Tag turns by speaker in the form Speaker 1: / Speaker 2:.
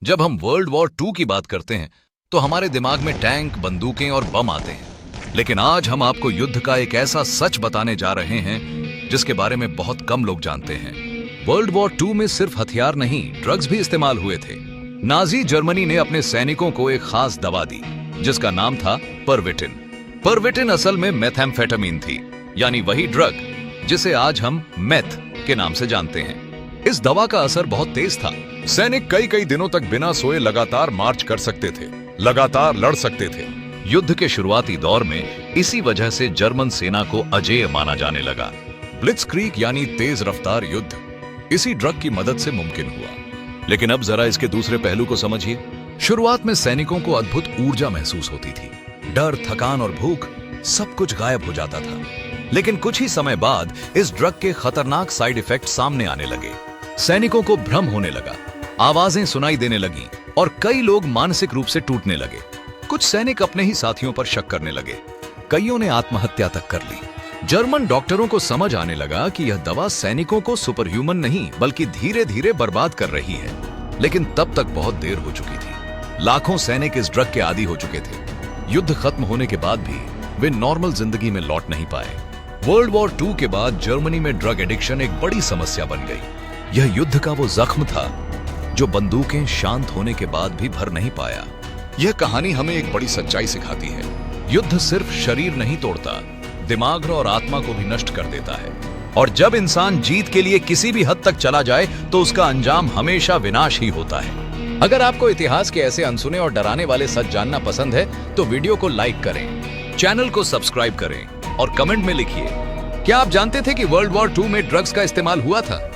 Speaker 1: जब हम world war 2 की बात करते हैं तो हमारे दिमाग में टैंक, बंदूकें और बम आते हैं। लेकिन आज हम आपको युद्ध का एक ऐसा सच बताने जा रहे हैं जिसके बारे में बहुत कम लोग जानते हैं। वर्ल्ड वॉर 2 में सिर्फ हथियार नहीं, ड्रग्स भी इस्तेमाल हुए थे। नाजी जर्मनी ने अपने सैनिकों को एक खास दवा दी जिसका नाम था परविटिन। परविटिन असल में मेथैम्फेटामीन थी, यानी वही ड्रग जिसे आज हम मेथ के नाम से जानते हैं। इस दवा का असर बहुत तेज था।
Speaker 2: सैनिक कई कई दिनों तक बिना सोए लगातार मार्च कर सकते थे, लगातार लड़ सकते थे।
Speaker 1: युद्ध के शुरुआती दौर में इसी वजह से जर्मन सेना को अजेय माना जाने लगा।
Speaker 2: ब्लिट्जक्रीग यानी तेज रफ्तार युद्ध इसी ड्रग की मदद से मुमकिन हुआ।
Speaker 1: लेकिन अब जरा इसके दूसरे पहलू को समझिए। शुरुआत में सैनिकों को अद्भुत ऊर्जा महसूस होती थी। डर, थकान और भूख सब कुछ गायब हो जाता था। लेकिन कुछ ही समय बाद इस ड्रग के खतरनाक साइड इफेक्ट सामने आने लगे। सैनिकों को भ्रम होने लगा, आवाजें सुनाई देने लगी और कई लोग मानसिक रूप से टूटने लगे। कुछ सैनिक अपने ही साथियों पर शक करने लगे। कईयों ने आत्महत्या तक कर ली। जर्मन डॉक्टरों को समझ आने लगा कि यह दवा सैनिकों को सुपर ह्यूमन नहीं बल्कि धीरे धीरे बर्बाद कर रही है। लेकिन तब तक बहुत देर हो चुकी थी। लाखों सैनिक इस ड्रग के आदी हो चुके थे। युद्ध खत्म होने के बाद भी वे नॉर्मल जिंदगी में लौट नहीं पाए। वर्ल्ड वॉर 2 के बाद जर्मनी में ड्रग एडिक्शन एक बड़ी समस्या बन गई। यह युद्ध का वो जख्म था जो बंदूकें शांत होने के बाद भी भर नहीं पाया।
Speaker 2: यह कहानी हमें एक बड़ी सच्चाई सिखाती है।
Speaker 1: युद्ध सिर्फ शरीर नहीं तोड़ता, दिमाग और आत्मा को भी नष्ट कर देता है। और जब इंसान जीत के लिए किसी भी हद तक चला जाए तो उसका अंजाम हमेशा विनाश ही होता है। अगर आपको इतिहास के ऐसे अनसुने और डराने वाले सच जानना पसंद है तो वीडियो को लाइक करें, चैनल को सब्सक्राइब करें और कमेंट में लिखिए, क्या आप जानते थे कि वर्ल्ड वॉर 2 में ड्रग्स का इस्तेमाल हुआ था?